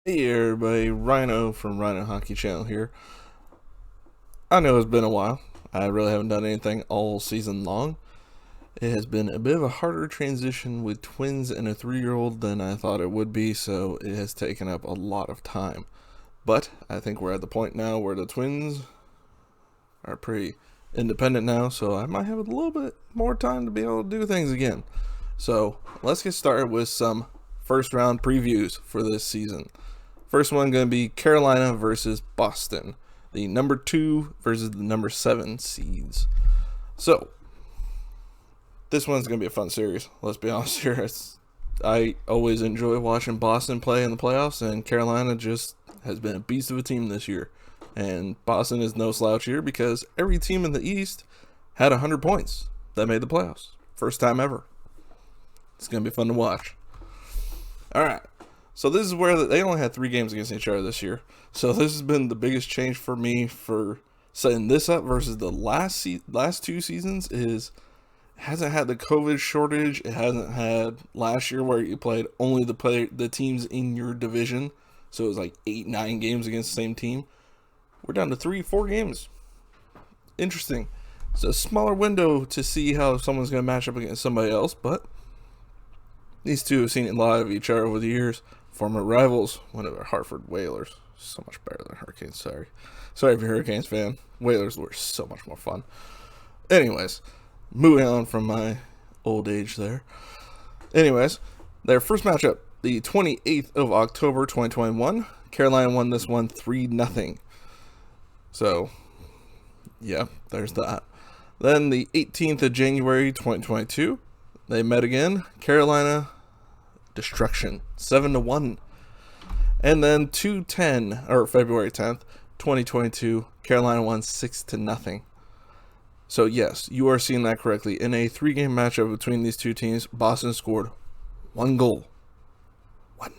Hey everybody, Rhino from Rhino Hockey Channel here. I know it's been a while. I really haven't done anything all season long. It has been a bit of a harder transition with twins and a 3-year-old than I thought it would be, so it has taken up a lot of time. But I think we're at the point now where the twins are pretty independent now, so I might have a little bit more time to be able to do things again. So let's get started with some first round previews for this season. First one going to be Carolina versus Boston, the number 2 versus the number 7 seeds. So this one's going to be a fun series. Let's be honest here. I always enjoy watching Boston play in the playoffs, and Carolina just has been a beast of a team this year. And Boston is no slouch here because every team in the East had 100 points that made the playoffs. First time ever. It's going to be fun to watch. All right. So this is where they only had 3 games against each other this year. So this has been the biggest change for me for setting this up versus the last 2 seasons is it hasn't had the COVID shortage. It hasn't had last year where you played only the teams in your division. So it was like 8-9 games against the same team. We're down to 3-4 games. Interesting. It's a smaller window to see how someone's going to match up against somebody else, but these two have seen a lot of each other over the years. Former rivals, one of the Hartford Whalers. So much better than Hurricanes, sorry. Sorry if you're a Hurricanes fan. Whalers were so much more fun. Anyways, moving on from my old age there. Anyways, their first matchup, the 28th of October, 2021. Carolina won this one 3-0. So, yeah, there's that. Then the 18th of January, 2022. They met again. Carolina destruction 7-1. And then February 10th, 2022, Carolina won 6-0. So yes, you are seeing that correctly. In a 3-game matchup between these two teams, Boston scored 1 goal. 1.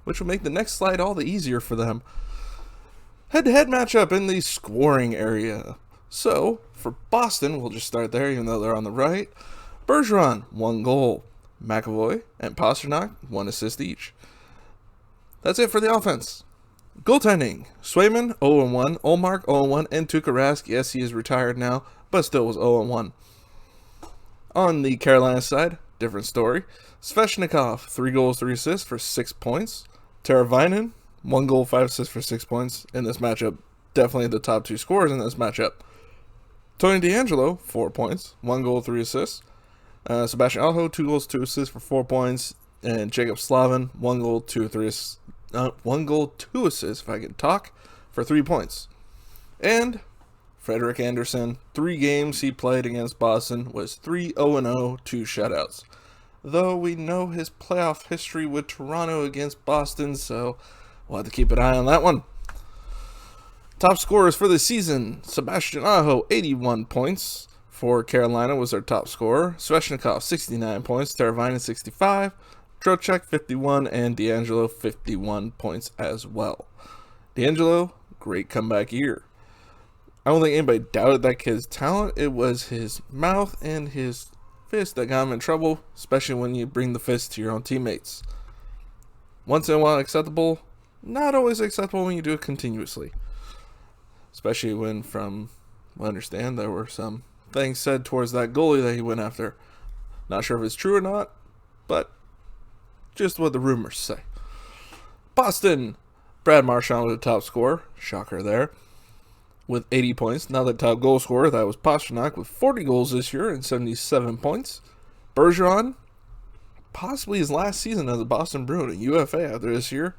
Which will make the next slide all the easier for them. Head-to-head matchup in the scoring area. So, for Boston, we'll just start there, even though they're on the right. Bergeron, 1 goal. McAvoy and Pastrnak, 1 assist each. That's it for the offense. Goaltending, Swayman, 0-1. Ullmark, 0-1. And Tuukka Rask, yes, he is retired now, but still was 0-1. On the Carolina side, different story. Svechnikov, 3 goals, 3 assists for 6 points. Teravainen, 1 goal, 5 assists for 6 points in this matchup. Definitely the top 2 scorers in this matchup. Tony DeAngelo, 4 points, 1 goal, 3 assists. Sebastian Aho, 2 goals, 2 assists for 4 points. And Jacob Slavin, 1 goal, 2 assists, if I can talk, for 3 points. And Frederik Andersen, 3 games he played against Boston, was 3-0-0, 2 shutouts. Though we know his playoff history with Toronto against Boston, so we'll have to keep an eye on that one. Top scorers for the season, Sebastian Aho, 81 points. For Carolina was their top scorer. Svechnikov, 69 points. Teravainen, 65. Trocheck, 51. And DeAngelo, 51 points as well. DeAngelo, great comeback year. I don't think anybody doubted that kid's talent. It was his mouth and his fist that got him in trouble, especially when you bring the fist to your own teammates. Once in a while acceptable, not always acceptable when you do it continuously. Especially when, from what I understand, there were some things said towards that goalie that he went after. Not sure if it's true or not, but just what the rumors say. Boston, Brad Marchand was the top scorer. Shocker there. With 80 points. Now the top goal scorer, that was Pastrnak with 40 goals this year and 77 points. Bergeron, possibly his last season as a Boston Bruin, a UFA after this year.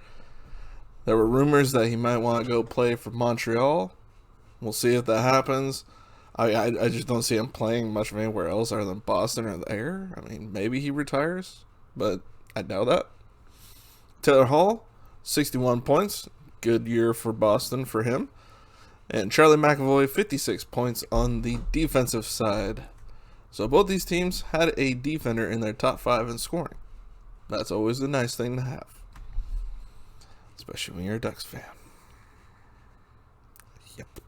There were rumors that he might want to go play for Montreal. We'll see if that happens. I just don't see him playing much of anywhere else other than Boston or there. I mean, maybe he retires, but I doubt that. Taylor Hall, 61 points. Good year for Boston for him. And Charlie McAvoy, 56 points on the defensive side. So both these teams had a defender in their top 5 in scoring. That's always a nice thing to have. Especially when you're a Ducks fan. Yep.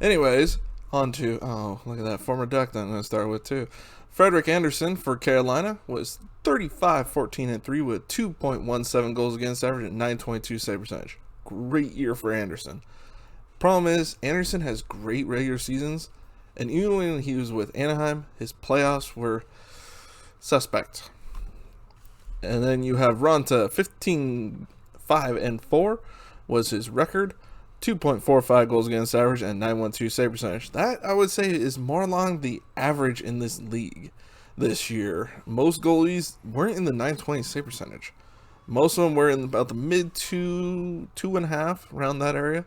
Anyways, on to, oh, look at that, former Duck that I'm going to start with too. Frederik Andersen for Carolina was 35-14-3 with 2.17 goals against average and 922 save percentage. Great year for Andersen. Problem is, Andersen has great regular seasons, and even when he was with Anaheim, his playoffs were suspect. And then you have Ronta, 15-5-4 was his record. 2.45 goals against average and 912 save percentage. That, I would say, is more along the average in this league this year. Most goalies weren't in the 920 save percentage. Most of them were in about the mid 2.5, around that area.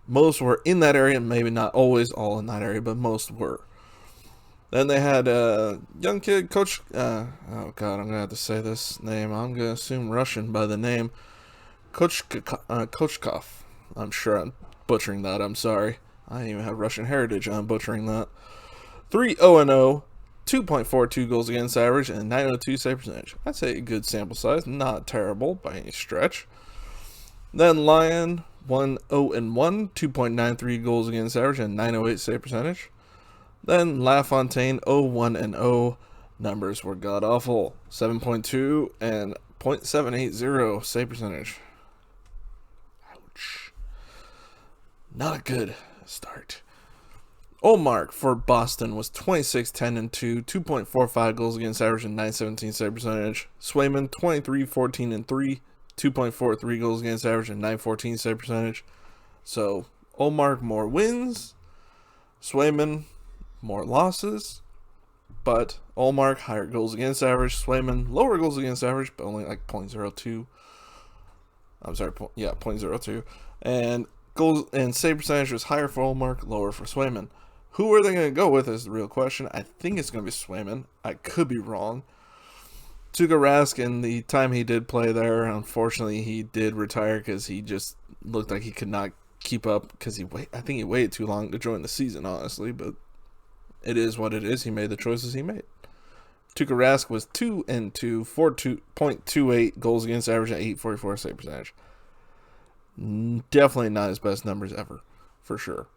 Most were in that area, maybe not always all in that area, but most were. Then they had a young kid, Coach, oh God, I'm going to have to say this name. I'm going to assume Russian by the name. Kochkov. I'm sure I'm butchering that. I'm sorry. I didn't even have Russian heritage. I'm butchering that. 3-0-0, 2.42 goals against average, and 902 save percentage. I'd say a good sample size. Not terrible by any stretch. Then Lyon, 1-0-1, 2.93 goals against average, and 908 save percentage. Then LaFontaine, 0-1-0. Numbers were god-awful. 7.2 and .780 save percentage. Ouch. Not a good start. Ullmark for Boston was 26-10-2, 2.45 goals against average and 917 save percentage. Swayman, 23-14-3, 2.43 goals against average and 914 save percentage. So, Ullmark more wins. Swayman more losses, but Ullmark higher goals against average, Swayman lower goals against average, but only like .02. I'm sorry, 0.02. And goals and save percentage was higher for Ullmark, lower for Swayman. Who are they going to go with is the real question. I think it's going to be Swayman. I could be wrong. Tuukka Rask, in the time he did play there, unfortunately he did retire because he just looked like he could not keep up because I think he waited too long to join the season, honestly, but it is what it is. He made the choices he made. Tuukka Rask was 2-2, 4.28 goals against average and 844 save percentage. Definitely not his best numbers ever, for sure.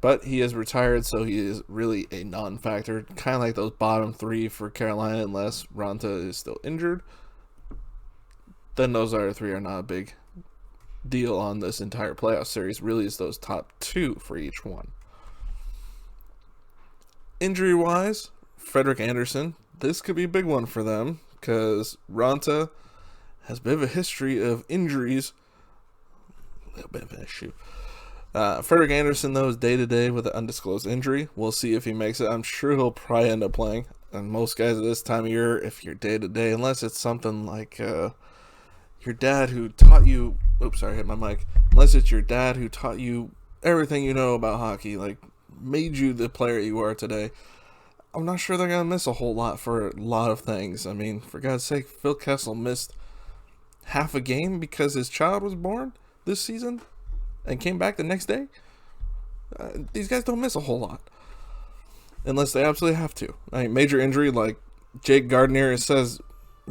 But he is retired, so he is really a non-factor. Kind of like those bottom three for Carolina, unless Ronta is still injured. Then those other three are not a big deal on this entire playoff series. Really, it's those top two for each one. Injury-wise, Frederik Andersen, this could be a big one for them because Ronta has a bit of a history of injuries. A little bit of an issue. Frederik Andersen, though, is day-to-day with an undisclosed injury. We'll see if he makes it. I'm sure he'll probably end up playing. And most guys at this time of year, if you're day-to-day, unless it's something like your dad who taught you... Oops, sorry, I hit my mic. Unless it's your dad who taught you everything you know about hockey, like made you the player you are today, I'm not sure they're going to miss a whole lot for a lot of things. I mean, for God's sake, Phil Kessel missed half a game because his child was born this season and came back the next day. These guys don't miss a whole lot unless they absolutely have to. I mean, major injury like Jake Gardner says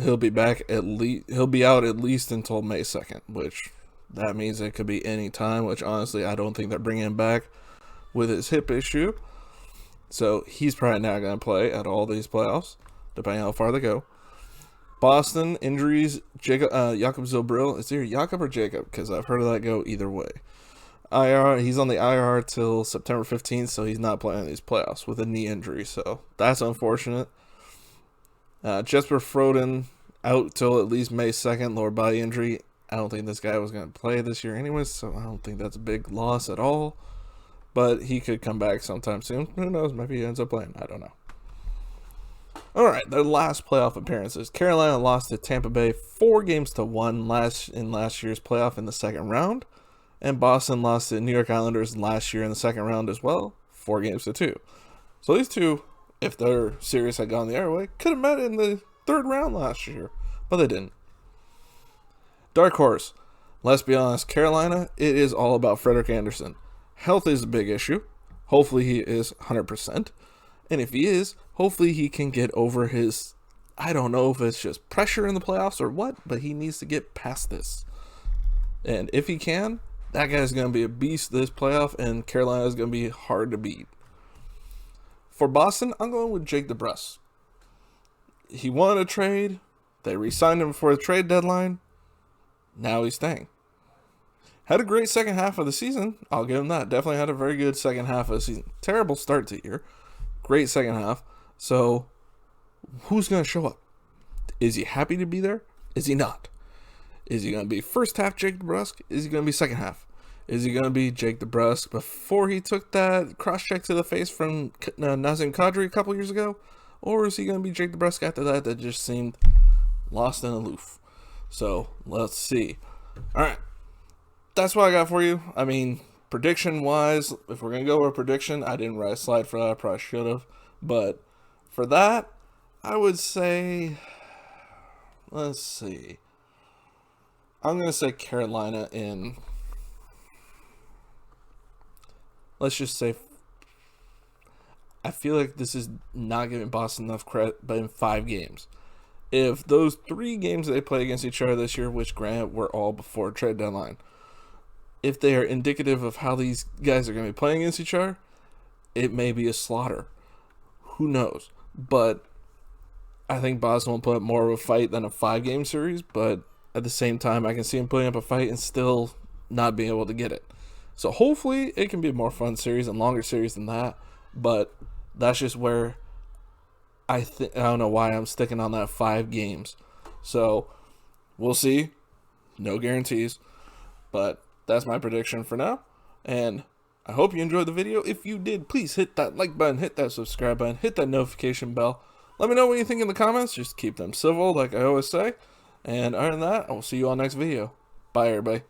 he'll be back he'll be out at least until May 2nd, which that means it could be any time, which honestly I don't think they're bringing him back with his hip issue. So he's probably not going to play at all these playoffs, depending on how far they go. Boston, injuries, Jacob Zobril. Is it Jakob or Jacob? Because I've heard of that go either way. IR, he's on the IR till September 15th, so he's not playing these playoffs with a knee injury. So that's unfortunate. Jesper Froden out till at least May 2nd, lower body injury. I don't think this guy was going to play this year anyways, so I don't think that's a big loss at all. But he could come back sometime soon. Who knows? Maybe he ends up playing. I don't know. All right, their last playoff appearances. Carolina lost to Tampa Bay 4-1 in last year's playoff in the second round. And Boston lost to New York Islanders last year in the second round as well, 4-2. So these two, if their series had gone the other way, could have met in the third round last year. But they didn't. Dark horse. Let's be honest, Carolina, it is all about Frederik Andersen. Health is a big issue. Hopefully he is 100%. And if he is, hopefully he can get over his, I don't know if it's just pressure in the playoffs or what, but he needs to get past this. And if he can, that guy's going to be a beast this playoff, and Carolina is going to be hard to beat. For Boston, I'm going with Jake DeBrusk. He won a trade. They re-signed him before the trade deadline. Now he's staying. Had a great second half of the season. I'll give him that. Definitely had a very good second half of the season. Terrible start to the year. Great second half. So, who's going to show up? Is he happy to be there? Is he not? Is he going to be first half Jake DeBrusk? Is he going to be second half? Is he going to be Jake DeBrusk before he took that cross-check to the face from Nazem Kadri a couple years ago? Or is he going to be Jake DeBrusk after that just seemed lost and aloof? So, let's see. All right. That's what I got for you. I mean, prediction-wise, if we're going to go with a prediction, I didn't write a slide for that. I probably should have. But for that, I would say, let's see. I'm going to say Carolina in, let's just say, I feel like this is not giving Boston enough credit, but in 5 games. If those 3 games they play against each other this year, which granted were all before trade deadline, if they are indicative of how these guys are going to be playing against each other, it may be a slaughter. Who knows? But I think Boston will put up more of a fight than a 5-game series, but at the same time, I can see him putting up a fight and still not being able to get it. So hopefully it can be a more fun series and longer series than that. But that's just where I don't know why I'm sticking on that 5 games. So we'll see. No guarantees. But that's my prediction for now. And I hope you enjoyed the video. If you did, please hit that like button, hit that subscribe button, hit that notification bell. Let me know what you think in the comments. Just keep them civil like I always say. And other than that, I will see you all next video. Bye, everybody.